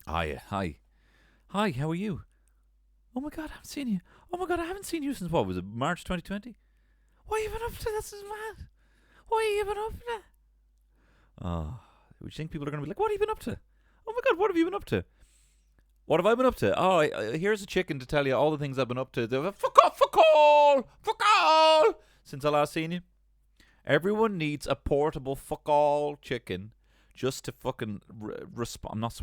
Hi, hi. Hi, how are you? Oh my god, I haven't seen you. Oh my god, I haven't seen you since what was it, March 2020? What have you been up to? This is mad. What have you been up to? Oh, would you think people are going to be like, what have you been up to? Oh my god, what have you been up to? What have I been up to? Oh, here's a chicken to tell you all the things I've been up to. Fuck off, fuck all, since I last seen you. Everyone needs a portable fuck all chicken just to fucking respond. I'm not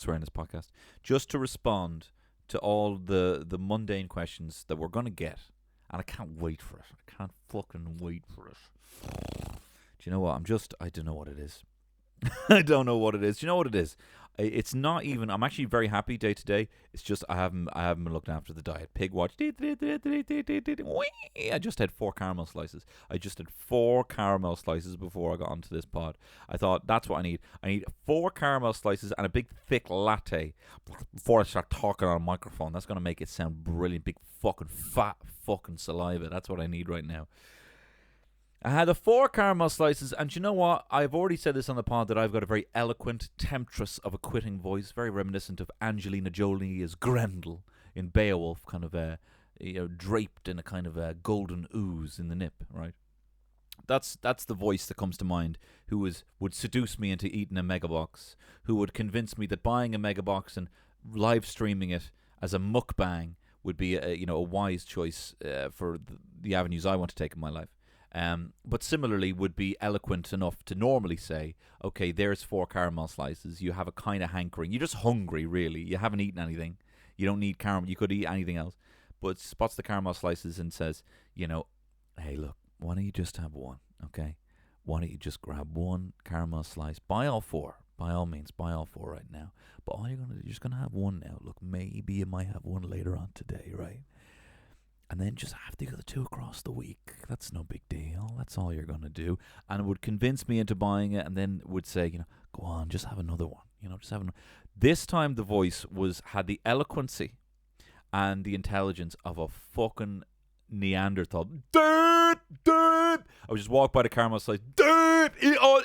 swearing this podcast. Just to respond to all the mundane questions that we're gonna get, and I can't wait for it. I can't fucking wait for it. Do you know what? I don't know what it is. I don't know what it is. Do you know what it is? It's not even. I'm actually very happy day to day. It's just I haven't been looking after the diet. Pig watch. I just had 4 caramel slices before I got onto this pod. I thought that's what I need. I need 4 caramel slices and a big thick latte before I start talking on a microphone. That's gonna make it sound brilliant. Big fucking fat fucking saliva. That's what I need right now. I had the 4 caramel slices, and you know what? I've already said this on the pod that I've got a very eloquent, temptress of a quitting voice, very reminiscent of Angelina Jolie as Grendel in Beowulf, kind of draped in a kind of a golden ooze in the nip, right? That's the voice that comes to mind. Would seduce me into eating a megabox, who would convince me that buying a megabox and live streaming it as a mukbang would be a wise choice for the avenues I want to take in my life. But similarly would be eloquent enough to normally say, okay, there's 4 caramel slices. You have a kind of hankering. You're just hungry, really. You haven't eaten anything. You don't need caramel. You could eat anything else. But spots the caramel slices and says, hey, look, why don't you just have one, okay? Why don't you just grab 1 caramel slice? Buy all 4. By all means, buy all 4 right now. But all you're just going to have one now. Look, maybe you might have one later on today, right? And then just have the other 2 across the week. That's no big deal. That's all you're going to do. And it would convince me into buying it, and then would say, go on, just have another one. Just have another. This time the voice had the eloquency and the intelligence of a fucking Neanderthal. Dude! I would just walk by the caramel slice. Dude! Eat all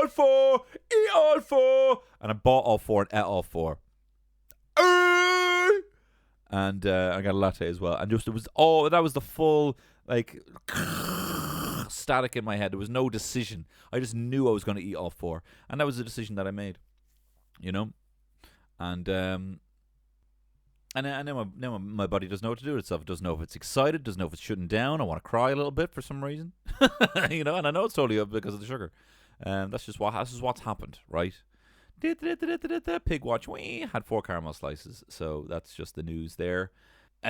4! Eat all 4! And I bought all 4 and ate all 4. And I got a latte as well. And that was the full, static in my head. There was no decision. I just knew I was going to eat all 4. And that was the decision that I made, And now my body doesn't know what to do with itself. It doesn't know if it's excited, doesn't know if it's shutting down. I want to cry a little bit for some reason. And I know it's totally because of the sugar. That's just what's happened, right? Pig watch. We had 4 caramel slices, so that's just the news there. But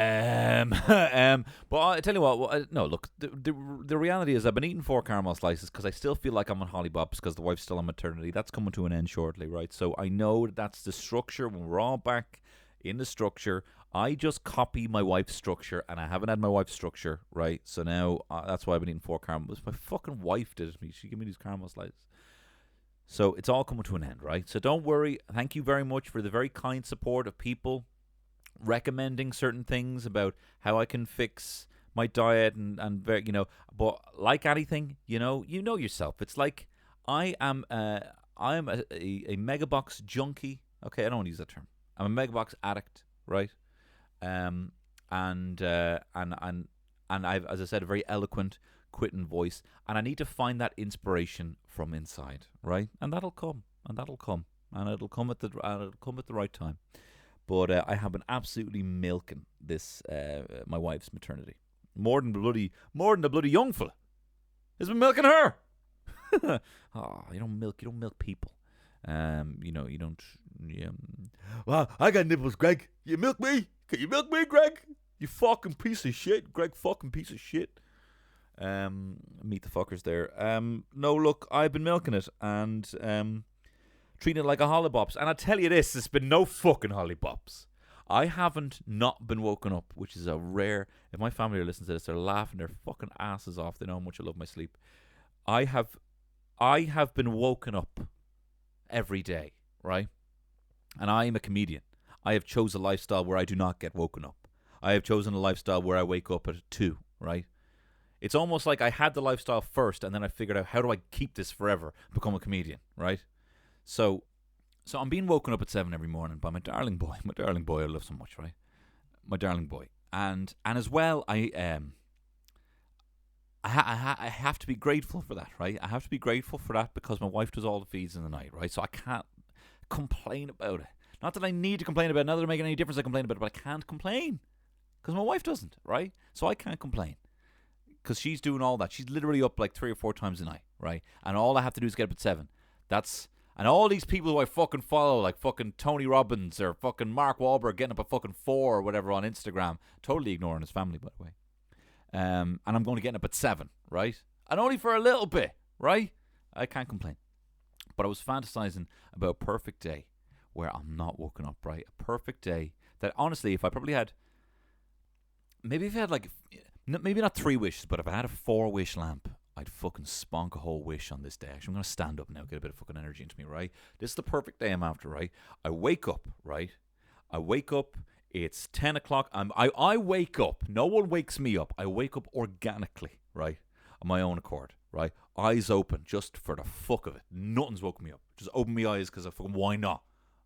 I tell you what. No, look. The reality is, I've been eating 4 caramel slices because I still feel like I'm on hollybops because the wife's still on maternity. That's coming to an end shortly, right? So I know that's the structure. When we're all back in the structure, I just copy my wife's structure, and I haven't had my wife's structure, right? So now that's why I've been eating 4 caramels. My fucking wife did it to me. She gave me these caramel slices. So it's all coming to an end, right? So don't worry. Thank you very much for the very kind support of people recommending certain things about how I can fix my diet and But like anything, you know yourself. It's like I am a megabox junkie. Okay, I don't want to use that term. I'm a megabox addict, right? And I've, as I said, a very eloquent quitting voice, and I need to find that inspiration from inside, right? And that'll come, and it'll come at the right time. But I have been absolutely milking this my wife's maternity more than the bloody young fella has been milking her. You don't milk people. You don't. Well, I got nipples, Greg. You milk me? Can you milk me, Greg? You fucking piece of shit, Greg. Fucking piece of shit. Meet the fuckers there. No, look, I've been milking it and treating it like a hollybops. And I tell you this, there's been no fucking hollybops. I haven't not been woken up, which is a rare. If my family are listening to this, they're laughing their fucking asses off. They know how much I love my sleep. I have been woken up every day, right? And I am a comedian. I have chosen a lifestyle where I do not get woken up. I have chosen a lifestyle where I wake up at 2, right? It's almost like I had the lifestyle first, and then I figured out how do I keep this forever, become a comedian, right? So So I'm being woken up at 7 every morning by my darling boy I love so much, right? My darling boy. And as well, I have to be grateful for that, right? I have to be grateful for that because my wife does all the feeds in the night, right? So I can't complain about it. Not that I need to complain about it. Not that it makes any difference I complain about it, but I can't complain because my wife doesn't, right? So I can't complain because she's doing all that. She's literally up like 3 or 4 times a night, right? And all I have to do is get up at 7. And all these people who I fucking follow, like fucking Tony Robbins or fucking Mark Wahlberg getting up at fucking 4 or whatever on Instagram, totally ignoring his family, by the way. And I'm going to get up at 7, right? And only for a little bit, right? I can't complain. But I was fantasizing about a perfect day where I'm not woken up, right? A perfect day that honestly, if I probably had, maybe if I had like, maybe not 3 wishes, but if I had a 4-wish lamp, I'd fucking spunk a whole wish on this day. Actually, I'm going to stand up now, get a bit of fucking energy into me, right? This is the perfect day I'm after, right? I wake up, right? It's 10 o'clock. I wake up. No one wakes me up. I wake up organically, right? On my own accord, right? Eyes open, just for the fuck of it. Nothing's woken me up. Just open my eyes because I fucking, why not?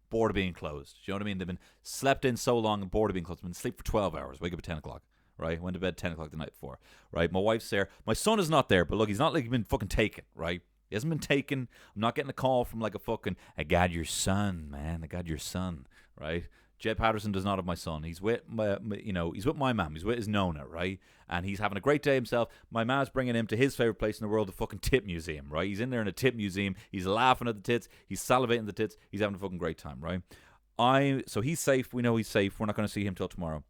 Bored of being closed. Do you know what I mean? They've been slept in so long and bored of being closed. I've been asleep for 12 hours. Wake up at 10 o'clock, right? Went to bed 10 o'clock the night before, right? My wife's there. My son is not there, but look, he's not like he's been fucking taken, right? He hasn't been taken. I'm not getting a call from like a fucking, I got your son, man. I got your son, right? Jed Patterson does not have my son. He's with he's with my mum. He's with his Nona, right? And he's having a great day himself. My mom's bringing him to his favorite place in the world, the fucking tit museum, right? He's in there in a tit museum. He's laughing at the tits. He's salivating the tits. He's having a fucking great time, right? So he's safe. We know he's safe. We're not going to see him till tomorrow.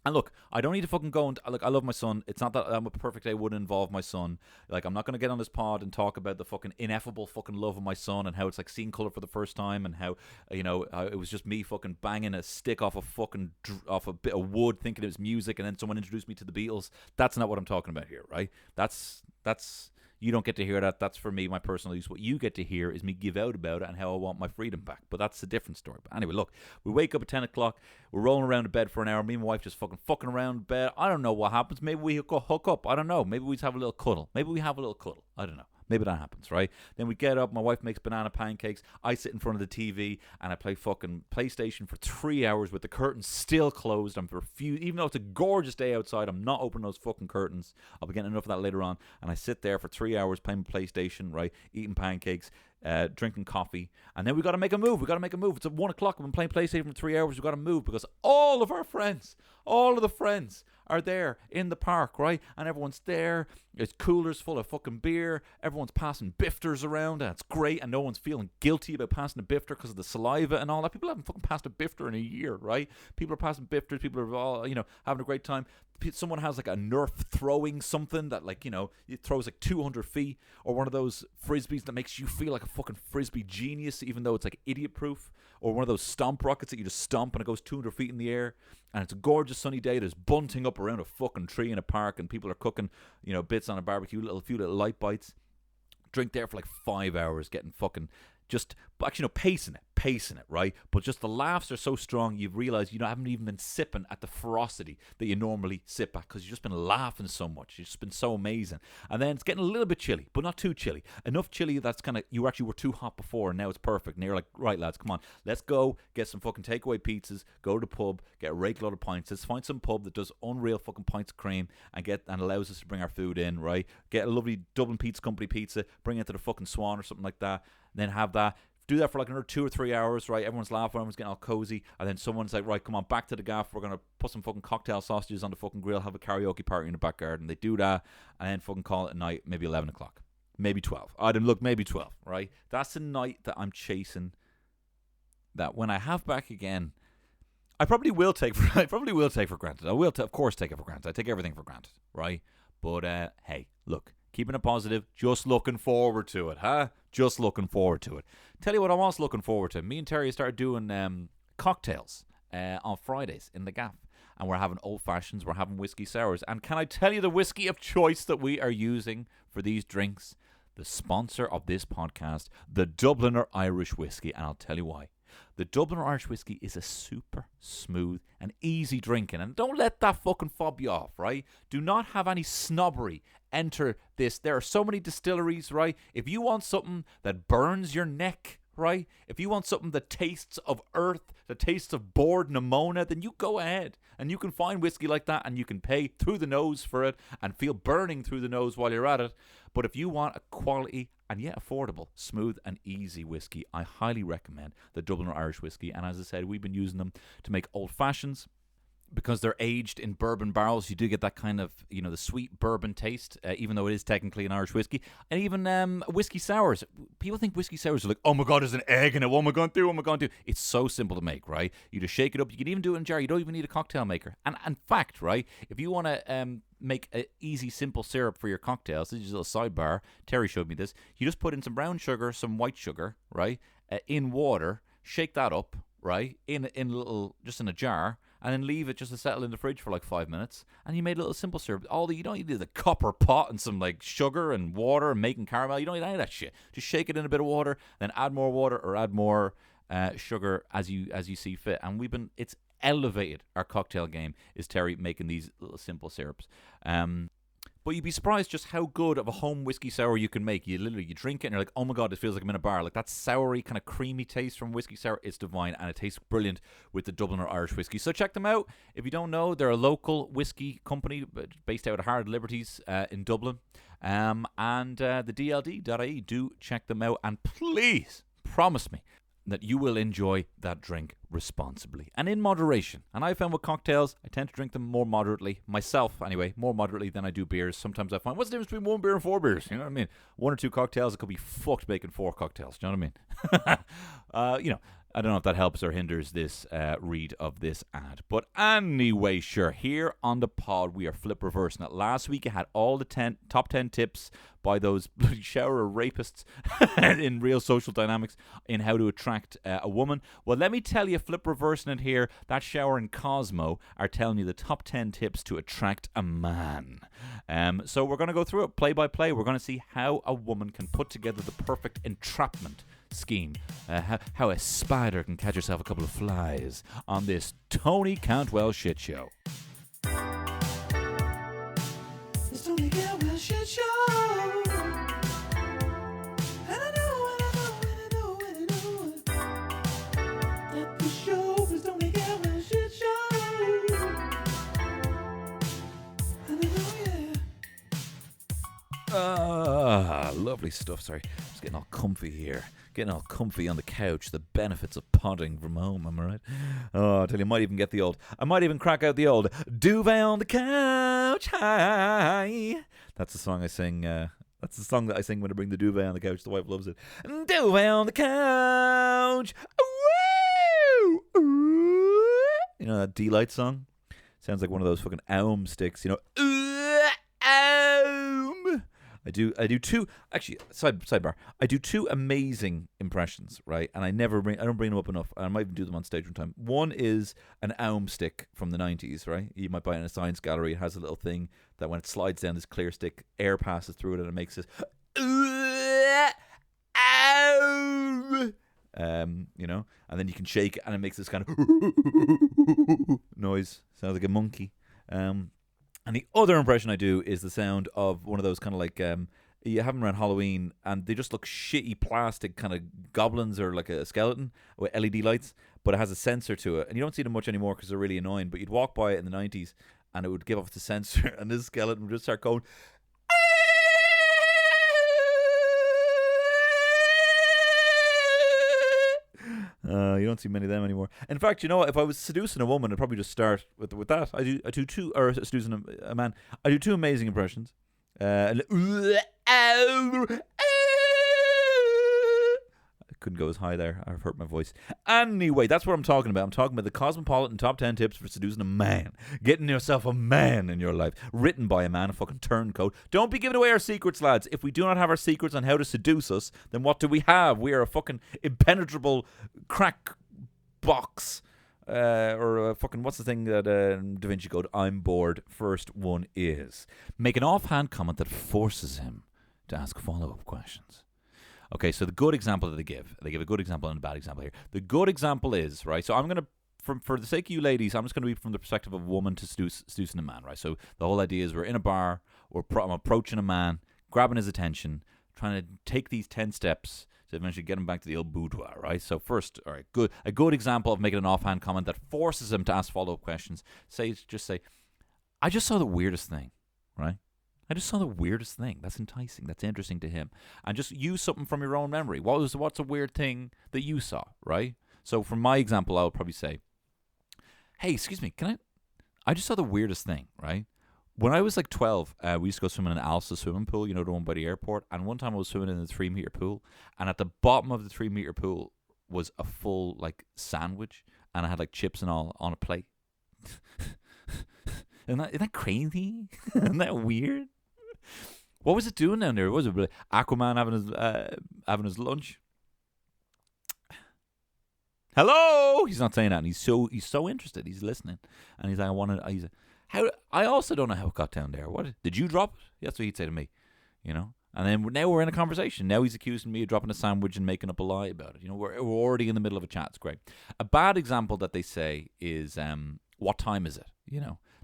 And look, I don't need to fucking go and I love my son. It's not that a perfect day wouldn't involve my son. Like, I'm not going to get on this pod and talk about the fucking ineffable fucking love of my son and how it's like seeing color for the first time and how, it was just me fucking banging a stick off a bit of wood thinking it was music and then someone introduced me to the Beatles. That's not what I'm talking about here, right? That's you don't get to hear that. That's for me, my personal use. What you get to hear is me give out about it and how I want my freedom back. But that's a different story. But anyway, look, we wake up at 10 o'clock. We're rolling around in bed for an hour. Me and my wife just fucking around in bed. I don't know what happens. Maybe we hook up. I don't know. Maybe we just have a little cuddle. I don't know. Maybe that happens, right? Then we get up. My wife makes banana pancakes. I sit in front of the TV and I play fucking PlayStation for 3 hours with the curtains still closed. Even though it's a gorgeous day outside, I'm not opening those fucking curtains. I'll be getting enough of that later on. And I sit there for 3 hours playing PlayStation, right? Eating pancakes, drinking coffee. And then we got to make a move. It's at 1 o'clock. I've been playing PlayStation for 3 hours. We got to move because all of the friends are there in the park, right? And everyone's there. It's coolers full of fucking beer. Everyone's passing bifters around, and it's great. And no one's feeling guilty about passing a bifter because of the saliva and all that. People haven't fucking passed a bifter in a year, right? People are passing bifters. People are all, having a great time. Someone has like a Nerf throwing something that it throws like 200 feet, or one of those frisbees that makes you feel like a fucking frisbee genius, even though it's like idiot proof, or one of those stomp rockets that you just stomp and it goes 200 feet in the air. And it's a gorgeous sunny day. There's bunting up around a fucking tree in a park, and people are cooking, bits on a barbecue, a few little light bites. Drink there for like 5 hours, getting fucking pacing it, right? But just the laughs are so strong, you've realized you haven't even been sipping at the ferocity that you normally sip at because you've just been laughing so much. It's just been so amazing. And then it's getting a little bit chilly, but not too chilly. Enough chilly that's kind of, you actually were too hot before and now it's perfect. And you're like, right, lads, come on, let's go get some fucking takeaway pizzas, go to the pub, get a rake load of pints. Let's find some pub that does unreal fucking pints of cream and allows us to bring our food in, right? Get a lovely Dublin Pizza Company pizza, bring it to the fucking Swan or something like that, and then have that. Do that for like another 2 or 3 hours, right? Everyone's laughing, everyone's getting all cozy, and then someone's like, right, come on, back to the gaff. We're going to put some fucking cocktail sausages on the fucking grill, have a karaoke party in the back garden. They do that, and then fucking call it a night, maybe 11 o'clock. Maybe 12. Maybe 12, right? That's the night that I'm chasing, that when I have back again, I probably will take for granted. I will, of course, take it for granted. I take everything for granted, right? But, hey, look. Keeping it positive, just looking forward to it, huh? Just looking forward to it. Tell you what I was looking forward to. Me and Terry started doing cocktails on Fridays in the gaff. And we're having old fashions, we're having whiskey sours. And can I tell you the whiskey of choice that we are using for these drinks? The sponsor of this podcast, the Dubliner Irish Whiskey. And I'll tell you why. The Dubliner Irish Whiskey is a super smooth and easy drinking. And don't let that fucking fob you off, right? Do not have any snobbery enter this. There are so many distilleries, right? If you want something that burns your neck, right? If you want something that tastes of earth, that tastes of bored pneumonia, then you go ahead. And you can find whiskey like that, and you can pay through the nose for it and feel burning through the nose while you're at it. But if you want a quality and yet affordable, smooth and easy whiskey, I highly recommend the Dublin Irish whiskey. And as I said, we've been using them to make old fashions. Because they're aged in bourbon barrels, you do get that kind of, the sweet bourbon taste, even though it is technically an Irish whiskey. And even whiskey sours. People think whiskey sours are like, oh my God, there's an egg in it. What am I going to do? What am I going to do? It's so simple to make, right? You just shake it up. You can even do it in a jar. You don't even need a cocktail maker. And in fact, right, if you want to make an easy, simple syrup for your cocktails, this is a little sidebar. Terry showed me this. You just put in some brown sugar, some white sugar, right, in water, shake that up, right, in a jar, and then leave it just to settle in the fridge for like 5 minutes, and you made a little simple syrup. You don't need the copper pot and some like sugar and water and making caramel. You don't need any of that shit. Just shake it in a bit of water, then add more water or add more sugar as you see fit. And it's elevated our cocktail game. Is Terry making these little simple syrups? But you'd be surprised just how good of a home whiskey sour you can make. You drink it and you're like, oh my God, it feels like I'm in a bar. Like that soury, kind of creamy taste from whiskey sour, it's divine, and it tastes brilliant with the Dublin Irish whiskey. So check them out. If you don't know, they're a local whiskey company based out of Hard Liberties in Dublin. And the DLD.ie, do check them out, and please promise me that you will enjoy that drink responsibly and in moderation. And I found with cocktails, I tend to drink them more moderately, myself anyway, more moderately than I do beers. Sometimes I find, what's the difference between 1 beer and 4 beers? You know what I mean? 1 or 2 cocktails, it could be fucked making 4 cocktails. Do you know what I mean? I don't know if that helps or hinders this read of this ad. But anyway, sure, here on the pod, we are flip reversing it. Last week, I had all the top 10 tips by those bloody shower rapists in Real Social Dynamics in how to attract a woman. Well, let me tell you, flip reversing it here, that shower and Cosmo are telling you the top 10 tips to attract a man. So we're going to go through it play by play. We're going to see how a woman can put together the perfect entrapment scheme, how a spider can catch herself a couple of flies on this Tony Cantwell shit show. It's Tony Cantwell shit show. And I know that the show is Tony Cantwell shit show. And I know, lovely stuff. Sorry, just getting all comfy here. Getting all comfy on the couch. The benefits of podding from home, am I right? Oh, I tell you, I might even crack out the old duvet on the couch. Hi. That's the song I sing. That's the song that I sing when I bring the duvet on the couch. The wife loves it. Duvet on the couch. Woo! Ooh. You know that D-Light song? Sounds like one of those fucking Aum sticks, you know. Aum. I do two, actually, sidebar. I do 2 amazing impressions, right? And I don't bring them up enough. I might even do them on stage one time. One is an Aum stick from the 90s, right? You might buy it in a science gallery. It has a little thing that when it slides down this clear stick, air passes through it and it makes this Aum, and then you can shake it and it makes this kind of noise. Sounds like a monkey. And the other impression I do is the sound of one of those kind of like, you have them around Halloween, and they just look shitty plastic kind of goblins or like a skeleton with LED lights, but it has a sensor to it. And you don't see them much anymore because they're really annoying, but you'd walk by it in the 90s, and it would give off the sensor, and this skeleton would just start going, you don't see many of them anymore. In fact, you know what? If I was seducing a woman, I'd probably just start with that. I do 2, or seducing a man. I do 2 amazing impressions. I couldn't go as high there. I've hurt my voice. Anyway, that's what I'm talking about. I'm talking about the Cosmopolitan top 10 tips for seducing a man. Getting yourself a man in your life. Written by a man, a fucking turncoat. Don't be giving away our secrets, lads. If we do not have our secrets on how to seduce us, then what do we have? We are a fucking impenetrable crack box. Or fucking, what's the thing that Da Vinci Code? I'm bored. First one is make an offhand comment that forces him to ask follow-up questions. Okay, so the good example that they give a good example and a bad example here. The good example is, right, so I'm going to, for the sake of you ladies, I'm just going to be from the perspective of a woman to seducing a man, right? So the whole idea is we're in a bar, I'm approaching a man, grabbing his attention, trying to take these 10 steps to eventually get him back to the old boudoir, right? So first, all right, a good example of making an offhand comment that forces him to ask follow-up questions. Just say, I just saw the weirdest thing, right? I just saw the weirdest thing. That's enticing. That's interesting to him. And just use something from your own memory. What's a weird thing that you saw, right? So from my example, I would probably say, hey, excuse me, I just saw the weirdest thing, right? When I was like 12, we used to go swimming in Alsa swimming pool, the one by the airport. And one time I was swimming in the 3-meter pool. And at the bottom of the 3-meter pool was a full like sandwich. And I had like chips and all on a plate. Isn't that crazy? Isn't that weird? What was it doing down there? Was it Aquaman having his lunch? Hello. He's not saying that. And he's so interested. He's listening, and he's like, I also don't know how it got down there. What did you drop it? That's what he'd say to me, And then now we're in a conversation. Now he's accusing me of dropping a sandwich and making up a lie about it. We're already in the middle of a chat. It's great. A bad example that they say is, what time is it?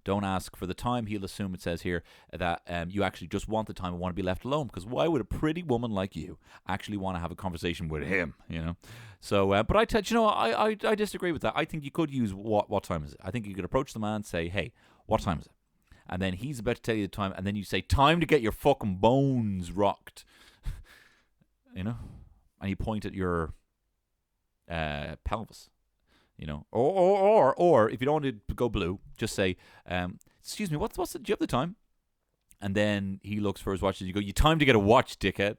Don't ask for the time. He'll assume it says here that you actually just want the time and want to be left alone. Because why would a pretty woman like you actually want to have a conversation with him? So, but I disagree with that. I think you could use what time is it? I think you could approach the man and say, hey, what time is it? And then he's about to tell you the time, and then you say, time to get your fucking bones rocked. And you point at your pelvis. Or if you don't want to go blue, just say, excuse me, what's do you have the time? And then he looks for his watch and you go, you time to get a watch, dickhead.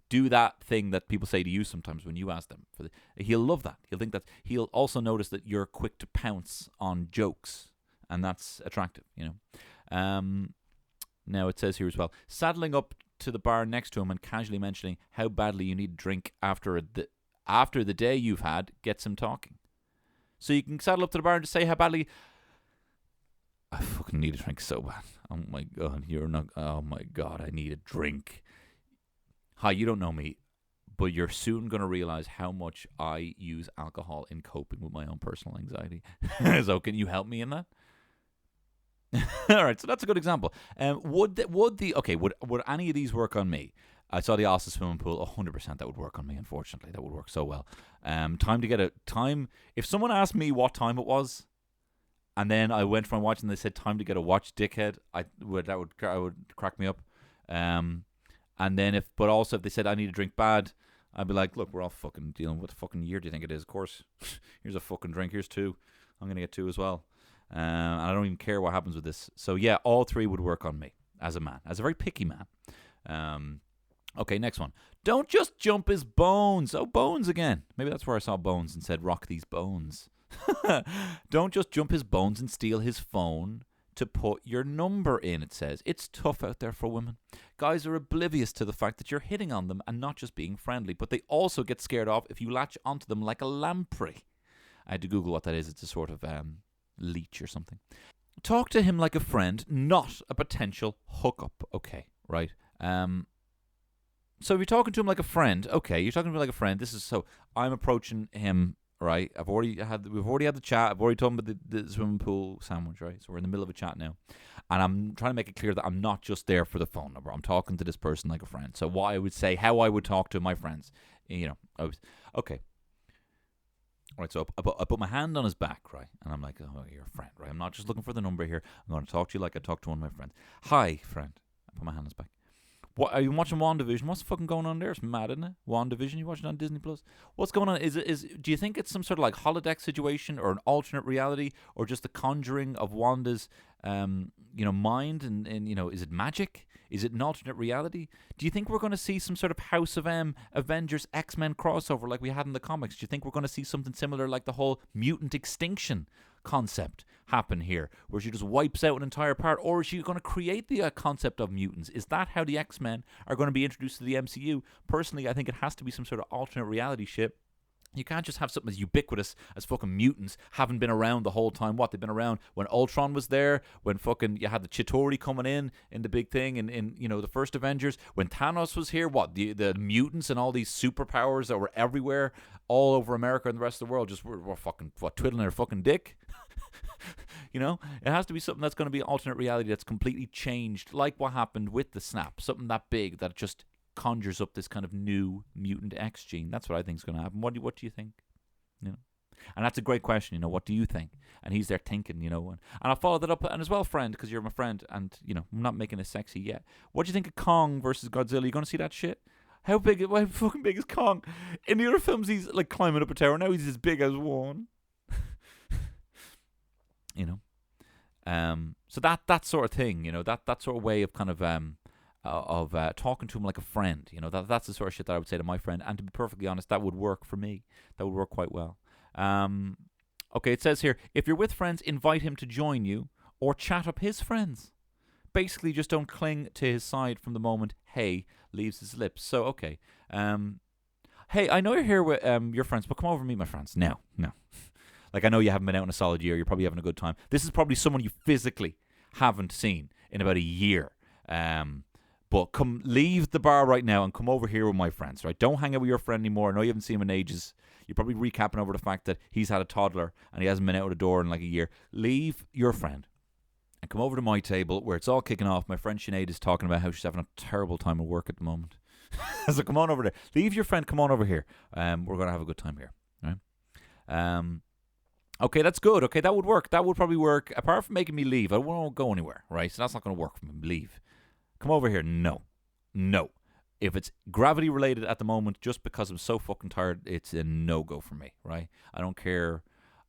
Do that thing that people say to you sometimes when you ask them he'll love that. He'll also notice that you're quick to pounce on jokes, and that's attractive, Now it says here as well, saddling up to the bar next to him and casually mentioning how badly you need a drink after the day you've had gets him talking. So you can saddle up to the bar and just say how badly, I fucking need a drink so bad. Oh my God, oh my God, I need a drink. Hi, you don't know me, but you're soon going to realize how much I use alcohol in coping with my own personal anxiety. So can you help me in that? All right, so that's a good example. Would any of these work on me? I saw the Alsa swimming pool. 100% that would work on me. Unfortunately, that would work so well. Time to get a time. If someone asked me what time it was, and then I went for my watch and they said time to get a watch, dickhead, that would crack me up. And then but also if they said I need a drink bad, I'd be like, look, we're all fucking dealing with. What fucking year do you think it is? Of course, here's a fucking drink. Here's 2. I'm gonna get 2 as well. And I don't even care what happens with this. So yeah, all 3 would work on me as a man, as a very picky man. Okay, next one. Don't just jump his bones. Oh, bones again. Maybe that's where I saw bones and said, rock these bones. Don't just jump his bones and steal his phone to put your number in, it says. It's tough out there for women. Guys are oblivious to the fact that you're hitting on them and not just being friendly, but they also get scared off if you latch onto them like a lamprey. I had to Google what that is. It's a sort of leech or something. Talk to him like a friend, not a potential hookup. Okay, right. So if you're talking to him like a friend, okay, you're talking to him like a friend. I'm approaching him, right? We've already had the chat. I've already told him about the swimming pool sandwich, right? So we're in the middle of a chat now, and I'm trying to make it clear that I'm not just there for the phone number. I'm talking to this person like a friend. So what I would say, how I would talk to my friends, okay. All right, so I put my hand on his back, right? And I'm like, oh, you're a friend, right? I'm not just looking for the number here. I'm going to talk to you like I talk to one of my friends. Hi, friend. I put my hand on his back. What are you watching? WandaVision? What's the fucking going on there? It's mad, isn't it? WandaVision? You watching on Disney Plus? What's going on? Do you think it's some sort of like holodeck situation or an alternate reality or just the conjuring of Wanda's mind and is it magic? Is it an alternate reality? Do you think we're going to see some sort of House of M Avengers X-Men crossover like we had in the comics? Do you think we're going to see something similar like the whole mutant extinction concept happen here, where she just wipes out an entire part? Or is she going to create the concept of mutants? Is that how the X-Men are going to be introduced to the MCU? Personally, I think it has to be some sort of alternate reality shit. You can't just have something as ubiquitous as fucking mutants haven't been around the whole time. What? They've been around when Ultron was there, when fucking you had the Chitauri coming in the big thing in the first Avengers, when Thanos was here. What? The mutants and all these superpowers that were everywhere, all over America and the rest of the world, just were fucking twiddling their fucking dick. It has to be something that's going to be alternate reality that's completely changed, like what happened with the snap. Something that big that just conjures up this kind of new mutant X gene. That's what I think is going to happen. What do you think? You know, and that's a great question. You know, what do you think? And he's there thinking, you know, and I'll follow that up. And as well, friend, because you're my friend, and you know, I'm not making it sexy yet. What do you think of Kong versus Godzilla? You going to see that shit? How fucking big is Kong? In the other films, he's like climbing up a tower. Now he's as big as one. You know, so that sort of thing, you know, that sort of way of kind of talking to him like a friend, you know, that's the sort of shit that I would say to my friend. And to be perfectly honest, that would work for me. That would work quite well. Okay, it says here, if you're with friends, invite him to join you or chat up his friends. Basically, just don't cling to his side from the moment "hey" leaves his lips. So, okay. Hey, I know you're here with your friends, but come over and meet my friends. No. Like, I know you haven't been out in a solid year. You're probably having a good time. This is probably someone you physically haven't seen in about a year. But leave the bar right now and come over here with my friends, right? Don't hang out with your friend anymore. I know you haven't seen him in ages. You're probably recapping over the fact that he's had a toddler and he hasn't been out of the door in like a year. Leave your friend and come over to my table where it's all kicking off. My friend Sinead is talking about how she's having a terrible time at work at the moment. So come on over there. Leave your friend. Come on over here. We're going to have a good time here, right? Okay, that's good. Okay, that would work. That would probably work. Apart from making me leave, I won't go anywhere, right? So that's not going to work for me. Leave. Come over here. No. If it's gravity related at the moment, just because I'm so fucking tired, it's a no-go for me, right? I don't care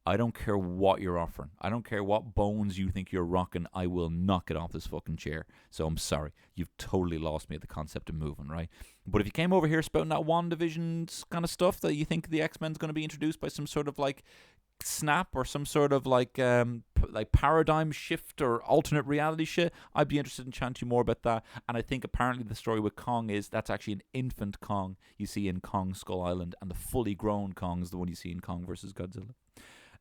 what you're offering. I don't care what bones you think you're rocking. I will not get off this fucking chair. So I'm sorry. You've totally lost me at the concept of moving, right? But if you came over here spouting that WandaVision kind of stuff that you think the X-Men's going to be introduced by some sort of like snap or some sort of like paradigm shift or alternate reality shit, I'd be interested in chatting to you more about that. And I think apparently the story with Kong is that's actually an infant Kong you see in Kong Skull Island, and the fully grown Kong is the one you see in Kong versus Godzilla.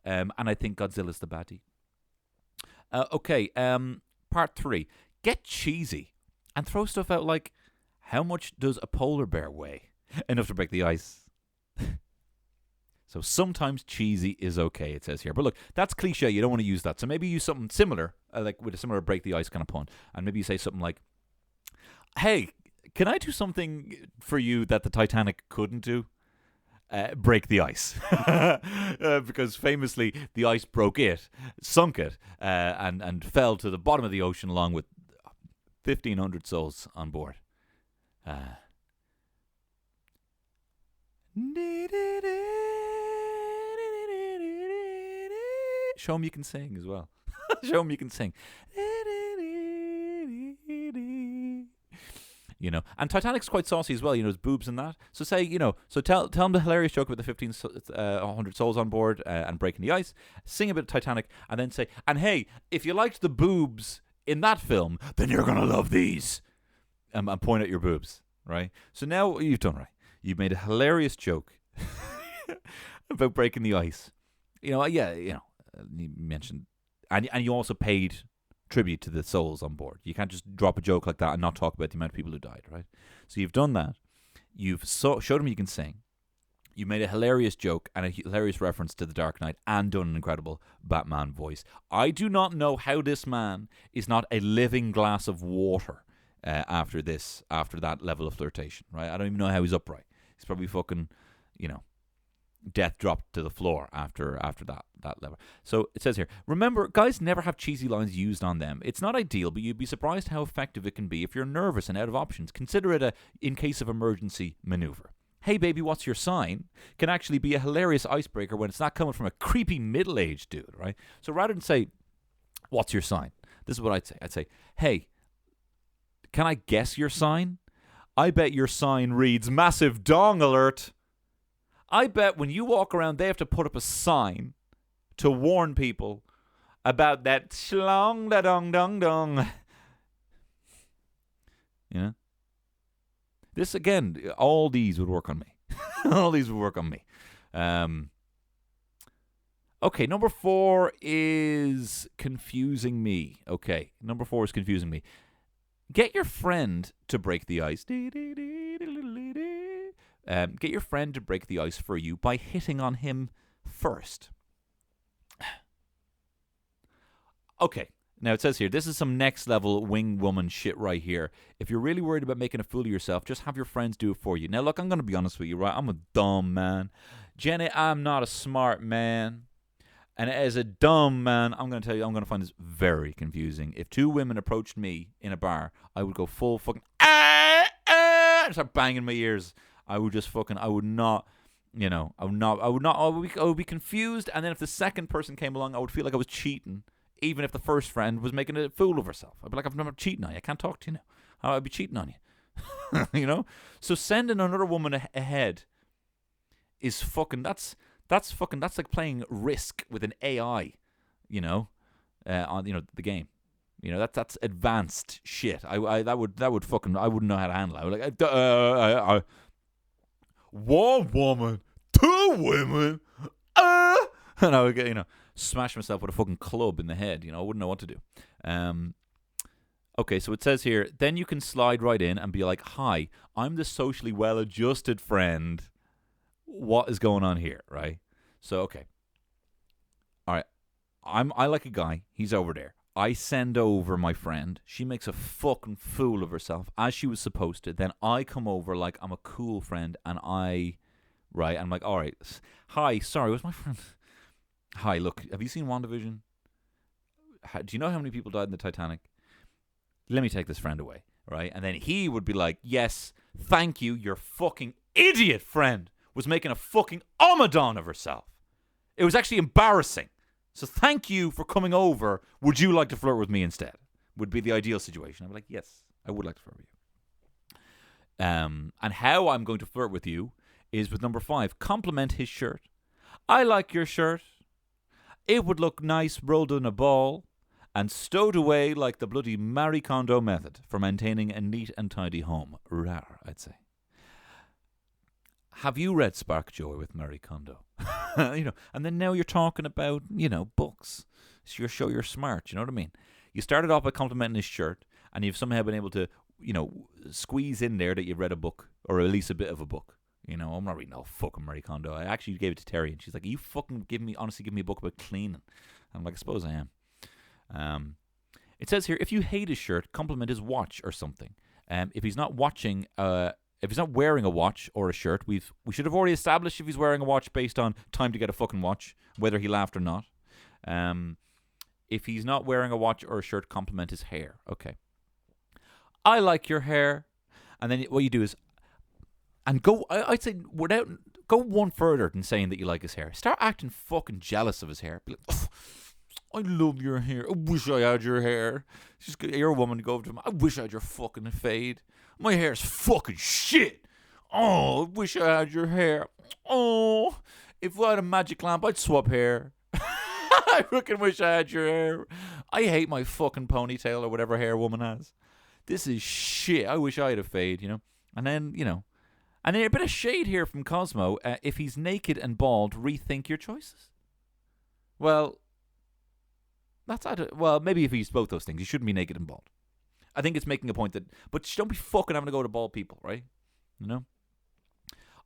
And I think Godzilla's the baddie. Okay, part 3. Get cheesy and throw stuff out like, how much does a polar bear weigh? Enough to break the ice. So sometimes cheesy is okay, it says here. But look, that's cliche. You don't want to use that. So maybe use something similar, like with a similar break the ice kind of pun. And maybe you say something like, hey, can I do something for you that the Titanic couldn't do? Break the ice. Because famously, the ice broke it, sunk it, and fell to the bottom of the ocean along with 1,500 souls on board. Show them you can sing as well. Show them you can sing. You know, and Titanic's quite saucy as well. You know, there's boobs in that. So say, you know, so tell them the hilarious joke about the 1,500 souls on board and breaking the ice. Sing a bit of Titanic, and then say, and hey, if you liked the boobs in that film, then you're gonna love these. And point at your boobs, right? So now you've done right. You've made a hilarious joke about breaking the ice. You know, yeah, you know, you mentioned, and you also paid tribute to the souls on board. You can't just drop a joke like that and not talk about the amount of people who died, right? So you've done that. You've showed them you can sing. You made a hilarious joke and a hilarious reference to The Dark Knight and done an incredible Batman voice. I do not know how this man is not a living glass of water after that level of flirtation, right? I don't even know how he's upright. He's probably fucking, you know, death dropped to the floor after that level. So it says here, remember, guys never have cheesy lines used on them. It's not ideal, but you'd be surprised how effective it can be if you're nervous and out of options. Consider it a in case of emergency maneuver. Hey baby, what's your sign? Can actually be a hilarious icebreaker when it's not coming from a creepy middle-aged dude, right? So rather than say, what's your sign? This is what I'd say. I'd say, hey, can I guess your sign? I bet your sign reads massive dong alert. I bet when you walk around, they have to put up a sign to warn people about that schlong da dong dong dong. You know? This, again, all these would work on me. All these would work on me. Okay, number 4 is confusing me. Okay, number 4 is confusing me. Get your friend to break the ice. Get your friend to break the ice for you by hitting on him first. Okay, Now it says here, this is some next level wing woman shit right here. If you're really worried about making a fool of yourself, just have your friends do it for you. Now look, I'm going to be honest with you, right? I'm a dumb man. Jenny, I'm not a smart man. And as a dumb man, I'm going to tell you, I'm going to find this very confusing. If two women approached me in a bar, I would go full fucking and start banging my ears. I would just fucking, I would not, I would be confused. And then if the second person came along, I would feel like I was cheating. Even if the first friend was making a fool of herself. I'd be like, I'm not cheating on you. I can't talk to you now. I'd be cheating on you. So sending another woman ahead is fucking, that's like playing Risk with an AI, on, the game. That's advanced shit. I wouldn't know how to handle it. I would like, one woman, two women, and I would get, smash myself with a fucking club in the head. I wouldn't know what to do. Okay, so it says here, then you can slide right in and be like, hi, I'm the socially well-adjusted friend. What is going on here, right? So, okay. All right. I like a guy. He's over there. I send over my friend. She makes a fucking fool of herself, as she was supposed to. Then I come over like I'm a cool friend, and I'm like, all right. Hi, sorry, where's my friend? Hi, look, have you seen WandaVision? Do you know how many people died in the Titanic? Let me take this friend away, right? And then he would be like, yes, thank you, your fucking idiot friend was making a fucking Omadon of herself. It was actually embarrassing. So thank you for coming over. Would you like to flirt with me instead? Would be the ideal situation. I'd be like, yes, I would like to flirt with you. And how I'm going to flirt with you is with number 5, compliment his shirt. I like your shirt. It would look nice rolled in a ball and stowed away like the bloody Marie Kondo method for maintaining a neat and tidy home. Rar, I'd say. Have you read Spark Joy with Marie Kondo? And then now you're talking about, books. So you're smart, you know what I mean? You started off by complimenting his shirt, and you've somehow been able to, squeeze in there that you've read a book, or at least a bit of a book. I'm not reading all fucking Marie Kondo. I actually gave it to Terry, and she's like, you fucking give me a book about cleaning. I'm like, I suppose I am. It says here, if you hate his shirt, compliment his watch or something. If he's not wearing a watch or a shirt, we should have already established if he's wearing a watch based on time to get a fucking watch, whether he laughed or not. If he's not wearing a watch or a shirt, compliment his hair. Okay. I like your hair. And then what you do is, and I'd say go one further than saying that you like his hair. Start acting fucking jealous of his hair. Be like, oh, I love your hair. I wish I had your hair. You're a woman, go over to him. I wish I had your fucking fade. My hair's fucking shit. Oh, I wish I had your hair. Oh, if I had a magic lamp, I'd swap hair. I fucking wish I had your hair. I hate my fucking ponytail or whatever hair woman has. This is shit. I wish I had a fade, And then, and then a bit of shade here from Cosmo. If he's naked and bald, rethink your choices. Well, maybe if he's both those things, he shouldn't be naked and bald. I think it's making a point but don't be fucking having to go to bald people, right?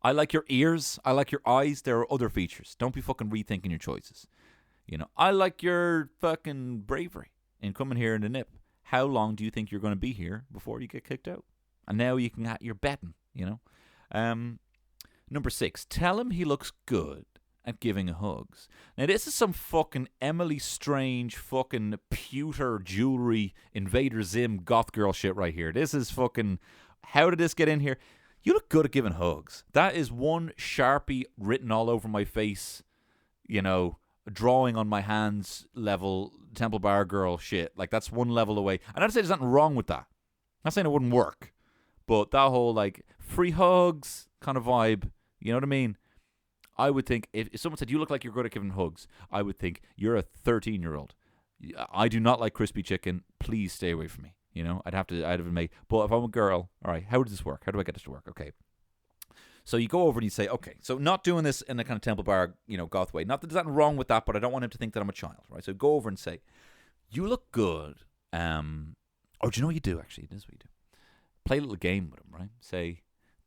I like your ears. I like your eyes. There are other features. Don't be fucking rethinking your choices. I like your fucking bravery in coming here in the nip. How long do you think you're going to be here before you get kicked out? And now you're betting, Number 6, tell him he looks good at giving hugs. Now, this is some fucking Emily Strange fucking pewter jewelry Invader Zim goth girl shit right here. This is fucking, how did this get in here? You look good at giving hugs. That is one Sharpie written all over my face, drawing on my hands level Temple Bar girl shit. Like, that's one level away. And I'd say there's nothing wrong with that. I'm not saying it wouldn't work. But that whole, free hugs kind of vibe, you know what I mean? I would think, if someone said, you look like you're good at giving hugs, I would think, you're a 13-year-old. I do not like crispy chicken. Please stay away from me. I'd have to make, but if I'm a girl, all right, how does this work? How do I get this to work? Okay. So you go over and you say, okay, so not doing this in a kind of Temple Bar, goth way. Not that there's nothing wrong with that, but I don't want him to think that I'm a child, right? So go over and say, you look good. Or do you know what you do, actually? This is what you do. Play a little game with him, right? Say,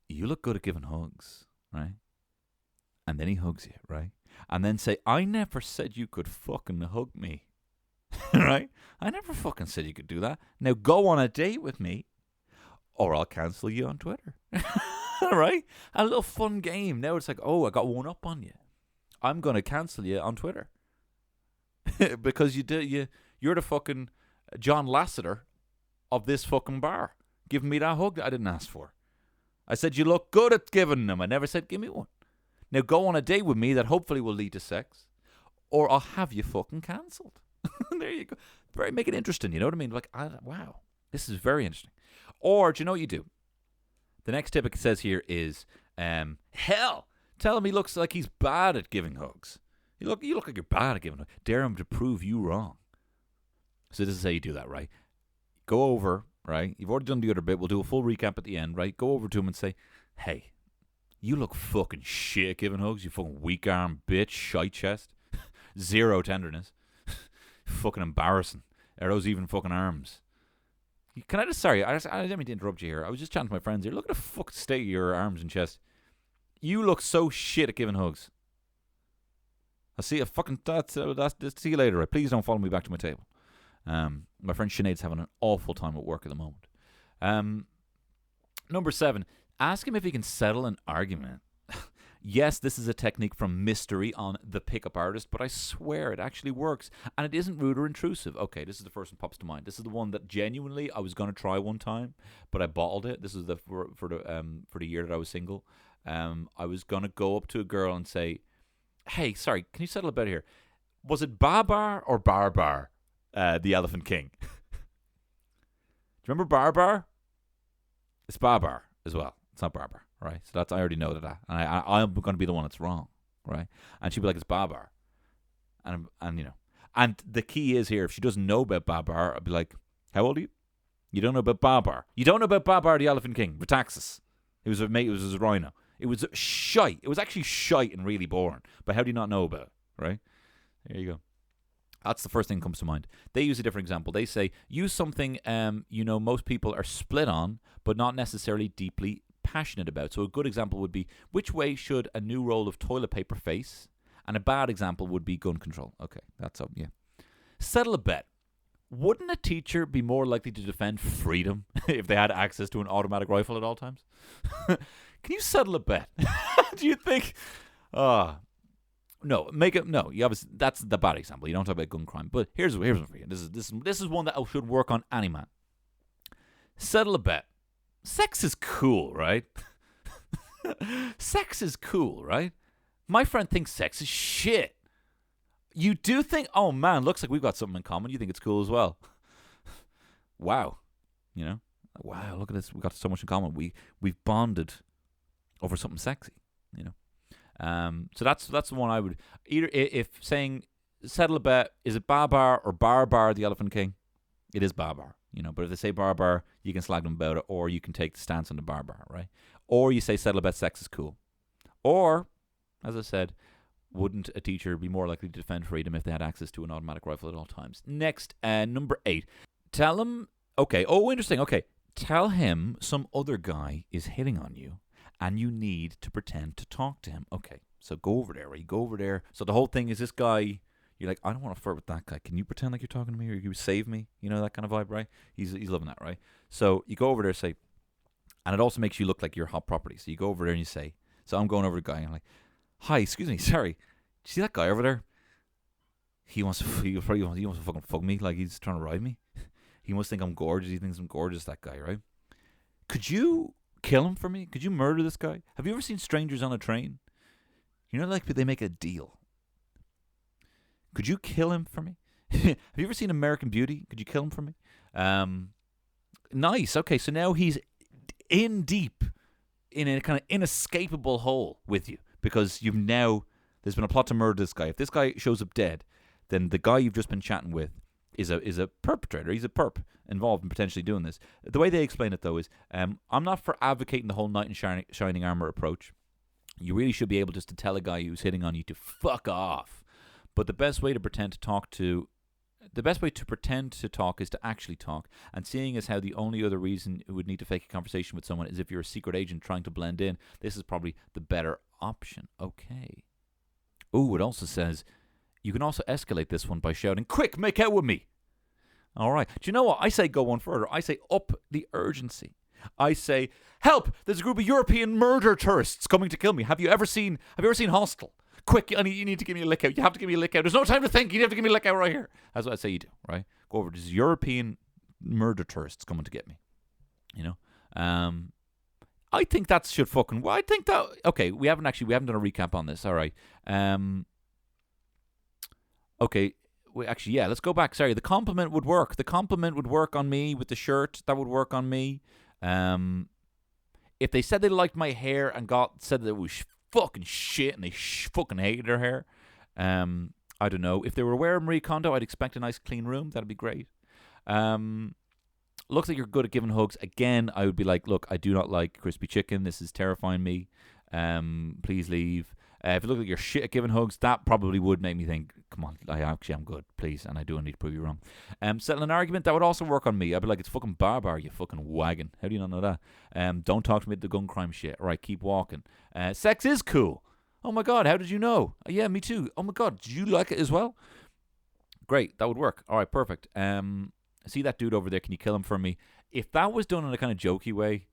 you look good at giving hugs, right? And then he hugs you, right? And then say, I never said you could fucking hug me. Right? I never fucking said you could do that. Now go on a date with me, or I'll cancel you on Twitter. Right? A little fun game. Now it's like, oh, I got one up on you. I'm gonna cancel you on Twitter because you're the fucking John Lasseter of this fucking bar, giving me that hug that I didn't ask for. I said you look good at giving them. I never said give me one. Now go on a date with me that hopefully will lead to sex, or I'll have you fucking cancelled. There you go. Make it interesting. You know what I mean? Like, wow, this is very interesting. Or do you know what you do? The next tip it says here is, hell, tell him he looks like he's bad at giving hugs. You look like you're bad at giving hugs. Dare him to prove you wrong. So this is how you do that, right? Go over, right? You've already done the other bit. We'll do a full recap at the end, right? Go over to him and say, hey, you look fucking shit at giving hugs, you fucking weak arm bitch, shite chest. Zero tenderness. Fucking embarrassing. Are those even fucking arms? Can I just, sorry, I didn't mean to interrupt you here. I was just chatting to my friends here. Look at the fucking state of your arms and chest. You look so shit at giving hugs. I'll see you fucking, see you later. Right? Please don't follow me back to my table. My friend Sinead's having an awful time at work at the moment. Number 7, ask him if he can settle an argument. Yes, this is a technique from Mystery on The Pickup Artist, but I swear it actually works, and it isn't rude or intrusive. Okay, this is the first one that pops to mind. This is the one that genuinely I was going to try one time, but I bottled it. This is for the year that I was single. I was going to go up to a girl and say, hey, sorry, can you settle a bit here? Was it Babar or Barbar, the Elephant King? Do you remember Barbar? It's Babar as well. It's not Barbar, right? So that's, I already know that. And I'm going to be the one that's wrong, right? And she'd be like, it's Babar. And you know. And the key is here, if she doesn't know about Babar, I'd be like, how old are you? You don't know about Babar. You don't know about Babar, the Elephant King, Retaxas. It was a rhino. It was shite. It was actually shite and really boring. But how do you not know about it, right? There you go. That's the first thing that comes to mind. They use a different example. They say, use something most people are split on, but not necessarily deeply passionate about. So a good example would be, which way should a new roll of toilet paper face? And a bad example would be gun control. Okay, that's up, yeah. Settle a bet. Wouldn't a teacher be more likely to defend freedom if they had access to an automatic rifle at all times? Can you settle a bet? Do you think? No, make it no. You obviously, that's the bad example. You don't talk about gun crime. But here's one for you. This is one that should work on any man. Settle a bet. Sex is cool, right? Sex is cool, right? My friend thinks sex is shit. You do think, oh man, looks like we've got something in common. You think it's cool as well. Wow. You know? Wow, look at this. We've got so much in common. We've bonded over something sexy, you know? So that's the one I would, either if saying settle a bet, is it Babar or Barbar, the Elephant King? It is Barbar, you know, but if they say Barbar, you can slag them about it, or you can take the stance on the Barbar, right? Or you say settle a bet, sex is cool. Or, as I said, wouldn't a teacher be more likely to defend freedom if they had access to an automatic rifle at all times? Next, number 8. Tell him, interesting, tell him some other guy is hitting on you and you need to pretend to talk to him. Okay, so go over there, right? You go over there. So the whole thing is this guy, you're like, I don't want to flirt with that guy. Can you pretend like you're talking to me, or you save me? You know, that kind of vibe, right? He's loving that, right? So you go over there, say, and it also makes you look like you're hot property. So you go over there and you say, so I'm going over to the guy and I'm like, hi, excuse me, sorry. Do you see that guy over there? He wants to fucking fuck me, like he's trying to ride me. He must think I'm gorgeous. He thinks I'm gorgeous, that guy, right? Could you kill him for me? Could you murder this guy? Have you ever seen Strangers on a Train? You know, like they make a deal. Could you kill him for me? Have you ever seen American Beauty? Could you kill him for me? Nice. Okay, so now he's in deep in a kind of inescapable hole with you, because there's been a plot to murder this guy. If this guy shows up dead, then the guy you've just been chatting with is a perpetrator. He's a perp involved in potentially doing this. The way they explain it, though, is I'm not for advocating the whole knight in shining armor approach. You really should be able just to tell a guy who's hitting on you to fuck off. But the best way to pretend to talk is to actually talk. And seeing as how the only other reason you would need to fake a conversation with someone is if you're a secret agent trying to blend in, this is probably the better option. Okay. Ooh, it also says you can also escalate this one by shouting, "Quick, make out with me!" All right. Do you know what? I say go one further. I say up the urgency. I say, help! There's a group of European murder tourists coming to kill me. Have you ever seen Hostel? Quick, you need to give me a lick out. You have to give me a lick out. There's no time to think. You have to give me a lick out right here. That's what I say you do, right? Go over. There's European murder tourists coming to get me. You know? I think that should fucking... Well, I think that... Okay, we haven't done a recap on this. All right. Okay. Yeah, let's go back. Sorry, the compliment would work. The compliment would work on me with the shirt. That would work on me. If they said they liked my hair and said that it was fucking shit and they fucking hated their hair, I don't know. If they were wearing Marie Kondo, I'd expect a nice clean room. That'd be great. Looks like you're good at giving hugs. Again, I would be like, look, I do not like crispy chicken. This is terrifying me. Please leave. If it looked like you're shit at giving hugs, that probably would make me think, come on, I'm good, please, and I do need to prove you wrong. Settling an argument, that would also work on me. I'd be like, it's fucking Barbar, you fucking wagon. How do you not know that? Don't talk to me at the gun crime shit. All right, keep walking. Sex is cool. Oh my God, how did you know? Yeah, me too. Oh my God, did you like it as well? Great, that would work. All right, perfect. See that dude over there, can you kill him for me? If that was done in a kind of jokey way,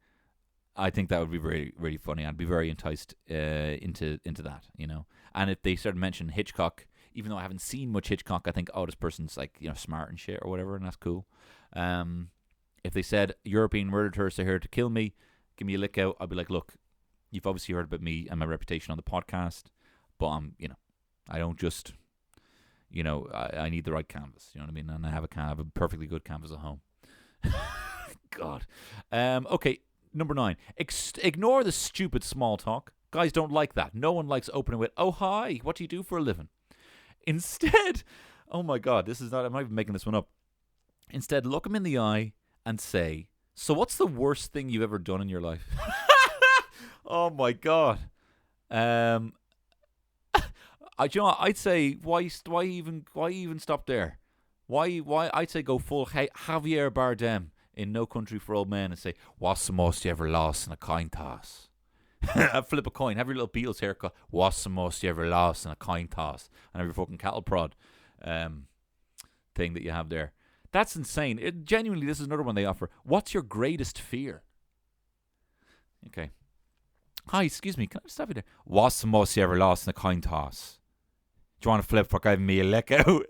I think that would be really, really funny. I'd be very enticed into that, you know. And if they started mentioning Hitchcock, even though I haven't seen much Hitchcock, I think, oh, this person's like, you know, smart and shit or whatever, and that's cool. If they said European murder tourists are here to kill me, give me a lick out, I'd be like, look, you've obviously heard about me and my reputation on the podcast, but I don't just, you know, I need the right canvas, you know what I mean? And I have a perfectly good canvas at home. God. Okay. Number 9, ignore the stupid small talk. Guys don't like that. No one likes opening with, oh, hi, what do you do for a living? Instead, oh my God, I'm not even making this one up. Instead, look them in the eye and say, so what's the worst thing you've ever done in your life? Oh my God. You know what, I'd say, why even stop there? Why, I'd say go full Javier Bardem in No Country for Old Men and say, what's the most you ever lost in a coin toss? Flip a coin. Have your little Beatles haircut. What's the most you ever lost in a coin toss? And have your fucking cattle prod thing that you have there. That's insane. Genuinely, this is another one they offer. What's your greatest fear? Okay. Hi, excuse me. Can I stop you there? What's the most you ever lost in a coin toss? Do you want to flip for giving me a lick out?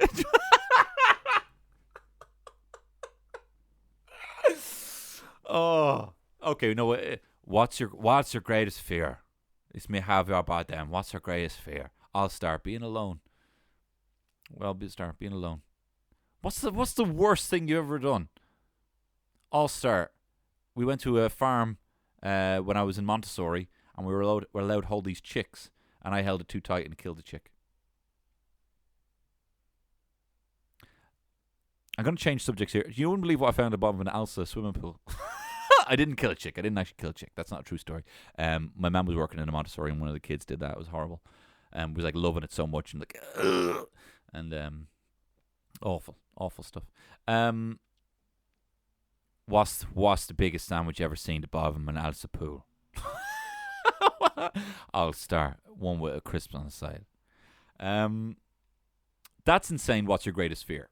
Oh, okay. No, what's your greatest fear? It's me have your about them. What's your greatest fear? I'll start being alone. Start being alone. What's the worst thing you ever done? I'll start. We went to a farm when I was in Montessori, and we were allowed to hold these chicks, and I held it too tight and killed the chick. I'm going to change subjects here. You wouldn't believe what I found at the bottom of an Elsa swimming pool. I didn't kill a chick. I didn't actually kill a chick. That's not a true story. My mum was working in a Montessori, and one of the kids did that. It was horrible. Was like loving it so much, and like, ugh! And awful stuff. What's the biggest sandwich you ever seen at the bottom of an Elsa pool? I'll start one with a crisp on the side. That's insane. What's your greatest fear?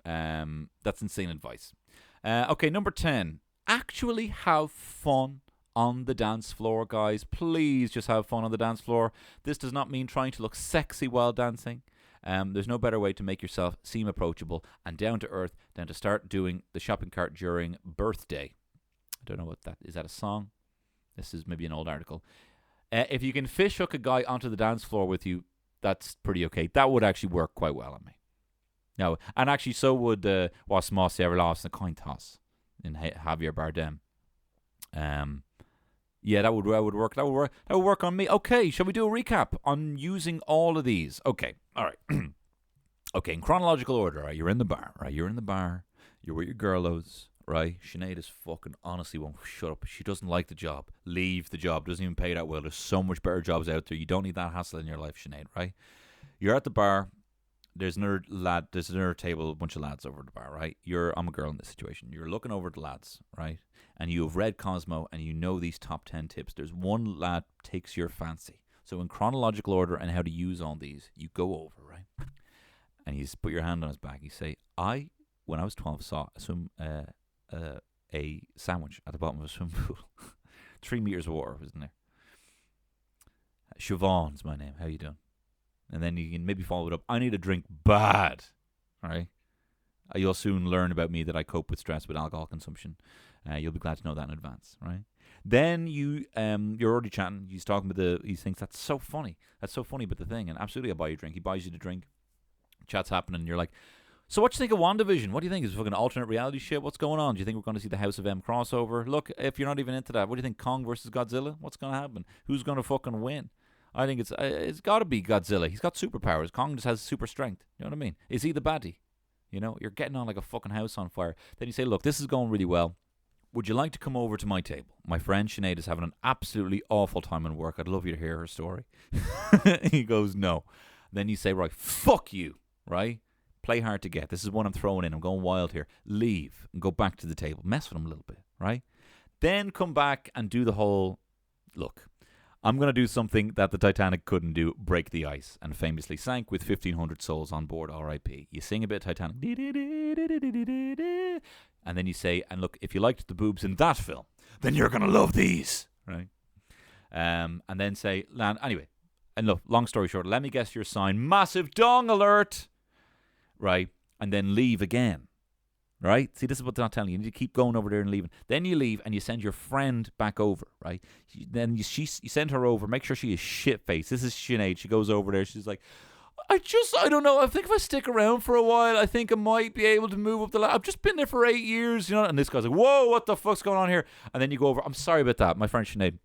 That's insane advice. Okay, number 10. Actually have fun on the dance floor, guys. Please just have fun on the dance floor. This does not mean trying to look sexy while dancing. There's no better way to make yourself seem approachable and down to earth than to start doing the shopping cart during birthday. I don't know what that is. Is that a song? This is maybe an old article. If you can fish hook a guy onto the dance floor with you, that's pretty okay. That would actually work quite well on me. No, and actually, so would what's the most you ever lost in a coin toss in Javier Bardem. Yeah, that would work. That would work on me. Okay, shall we do a recap on using all of these? Okay, all right. Okay, in chronological order. Right, you're in the bar. Right, you're with your girlos. Right, Sinead is fucking honestly won't shut up. She doesn't like the job. Leave the job. Doesn't even pay that well. There's so much better jobs out there. You don't need that hassle in your life, Sinead. Right, you're at the bar. There's another table, a bunch of lads over the bar, right? I'm a girl in this situation. You're looking over the lads, right? And you have read Cosmo and you know these top 10 tips. There's one lad takes your fancy. So in chronological order and how to use all these, you go over, right? And you put your hand on his back. You say, I when I was 12, saw a sandwich at the bottom of a swimming pool. 3 meters of water was in there. Siobhan's my name. How you doing? And then you can maybe follow it up. I need a drink bad. All right. You'll soon learn about me that I cope with stress with alcohol consumption. You'll be glad to know that in advance, right? Then you're already chatting. He's talking about he thinks that's so funny. That's so funny about the thing. And absolutely, I'll buy you a drink. He buys you the drink. Chat's happening. And you're like, so what do you think of WandaVision? What do you think? Is it fucking alternate reality shit? What's going on? Do you think we're going to see the House of M crossover? Look, if you're not even into that, what do you think? Kong versus Godzilla? What's going to happen? Who's going to fucking win? I think it's got to be Godzilla. He's got superpowers. Kong just has super strength. You know what I mean? Is he the baddie? You know, you're getting on like a fucking house on fire. Then you say, look, this is going really well. Would you like to come over to my table? My friend Sinead is having an absolutely awful time in work. I'd love you to hear her story. He goes, no. Then you say, right, fuck you, right? Play hard to get. This is what I'm throwing in. I'm going wild here. Leave and go back to the table. Mess with him a little bit, right? Then come back and do the whole, look, I'm going to do something that the Titanic couldn't do, break the ice, and famously sank with 1,500 souls on board, R.I.P. You sing a bit of Titanic, and then you say, and look, if you liked the boobs in that film, then you're going to love these, right? And then say, anyway, and look, long story short, let me guess your sign, massive dong alert, right? And then leave again. Right? See, this is what they're not telling you. You need to keep going over there and leaving. Then you leave and you send your friend back over, right? Then you send her over. Make sure she is shit-faced. This is Sinead. She goes over there. She's like, I don't know. I think if I stick around for a while, I think I might be able to move up the ladder. I've just been there for 8 years, you know? And this guy's like, whoa, what the fuck's going on here? And then you go over. I'm sorry about that, my friend Sinead.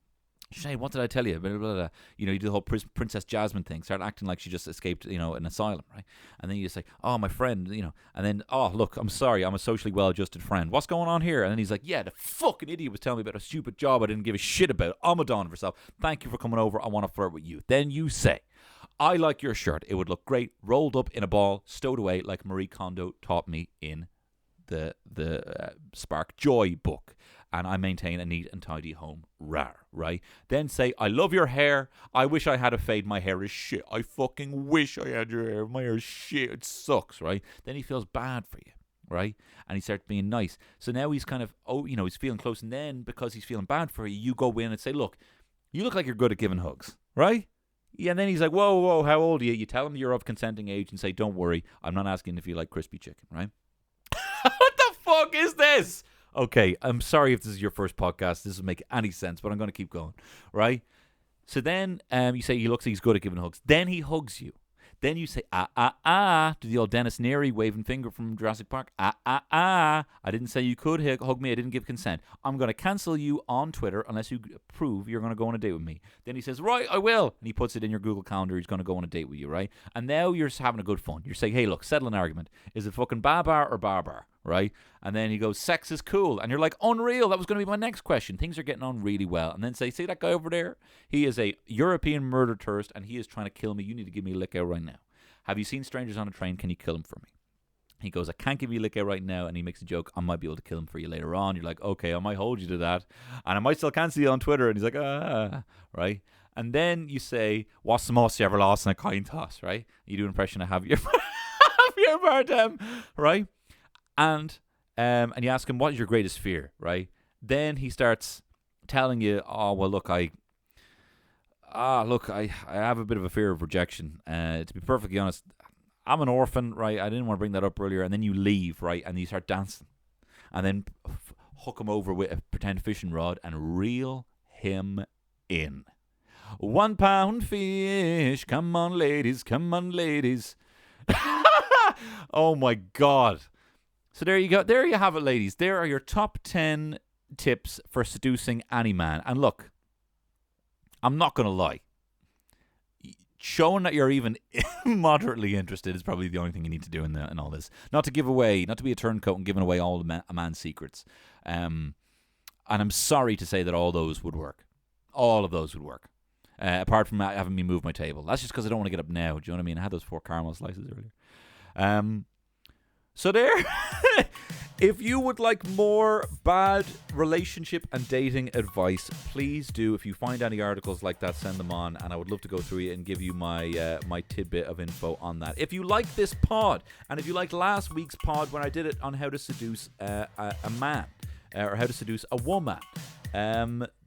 Sinead, what did I tell you? Blah, blah, blah. You know, you do the whole Princess Jasmine thing. Start acting like she just escaped, you know, an asylum, right? And then you just say, oh, my friend, you know. And then, oh, look, I'm sorry. I'm a socially well-adjusted friend. What's going on here? And then he's like, yeah, the fucking idiot was telling me about a stupid job I didn't give a shit about. Amadon of herself. Thank you for coming over. I want to flirt with you. Then you say, I like your shirt. It would look great rolled up in a ball, stowed away like Marie Kondo taught me in the Spark Joy book. And I maintain a neat and tidy home. Rar, right? Then say, I love your hair. I wish I had a fade. My hair is shit. I fucking wish I had your hair. My hair is shit. It sucks, right? Then he feels bad for you, right? And he starts being nice. So now he's kind of, he's feeling close. And then because he's feeling bad for you, you go in and say, look, you look like you're good at giving hugs, right? Yeah, and then he's like, whoa, how old are you? You tell him you're of consenting age and say, don't worry. I'm not asking if you like crispy chicken, right? What the fuck is this? Okay, I'm sorry if this is your first podcast. This doesn't make any sense, but I'm going to keep going, right? So then you say he looks like he's good at giving hugs. Then he hugs you. Then you say, to the old Dennis Neary waving finger from Jurassic Park. I didn't say you could hug me. I didn't give consent. I'm going to cancel you on Twitter unless you prove you're going to go on a date with me. Then he says, right, I will. And he puts it in your Google Calendar. He's going to go on a date with you, right? And now you're just having a good fun. You're saying, hey, look, settle an argument. Is it fucking Babar or Barbar, right? And then he goes, sex is cool. And you're like, unreal. That was going to be my next question. Things are getting on really well. And then say, see that guy over there? He is a European murder tourist and he is trying to kill me. You need to give me a lick out right now. Have you seen strangers on a train? Can you kill him for me? He goes, I can't give you a lick out right now. And he makes a joke, I might be able to kill him for you later on. You're like, okay, I might hold you to that. And I might still cancel you on Twitter. And he's like, right? And then you say, what's the most you ever lost in a coin toss, right? You do an impression of Javier Bardem, right? And you ask him, what is your greatest fear, right? Then he starts telling you, oh, well, look, I have a bit of a fear of rejection. To be perfectly honest, I'm an orphan, right? I didn't want to bring that up earlier. And then you leave, right? And you start dancing. And then hook him over with a pretend fishing rod and reel him in. 1 pound fish. Come on, ladies. Come on, ladies. Oh, my God. So there you go. There you have it, ladies. There are your top 10 tips for seducing any man. And look, I'm not going to lie. Showing that you're even moderately interested is probably the only thing you need to do in all this. Not to give away, not to be a turncoat and giving away all a man's secrets. And I'm sorry to say that all those would work. All of those would work. Apart from having me move my table. That's just because I don't want to get up now. Do you know what I mean? I had those 4 caramel slices earlier. So there If you would like more bad relationship and dating advice, please do. If you find any articles like that, send them on, and I would love to go through it and give you my my tidbit of info on that. If you like this pod, and if you liked last week's pod when I did it on how to seduce a man, or how to seduce a woman,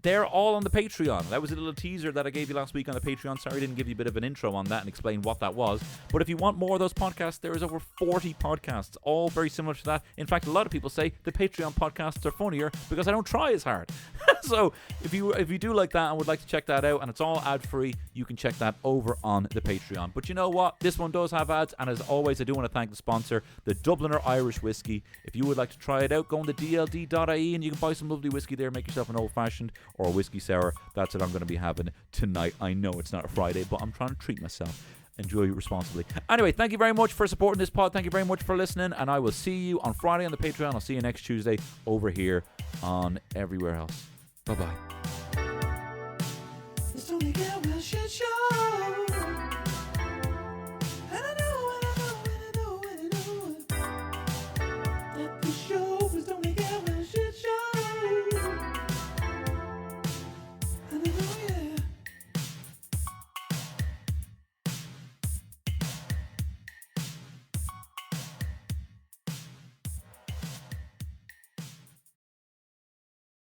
they're all on the Patreon. That was a little teaser that I gave you last week on the Patreon. Sorry I didn't give you a bit of an intro on that and explain what that was. But if you want more of those podcasts, there is over 40 podcasts, all very similar to that. In fact, a lot of people say the Patreon podcasts are funnier because I don't try as hard. So if you do like that and would like to check that out, and it's all ad-free, you can check that over on the Patreon. But you know what? This one does have ads, and as always, I do want to thank the sponsor, the Dubliner Irish Whiskey. If you would like to try it out, go on to dld.ie and you can buy some lovely whiskey there. Make yourself an old-fashioned or a whiskey sour. That's what I'm going to be having tonight. I know it's not a Friday, but I'm trying to treat myself. Enjoy responsibly. Anyway, thank you very much for supporting this pod. Thank you very much for listening, and I will see you on Friday on the Patreon. I'll see you next Tuesday over here on everywhere else. Bye-bye.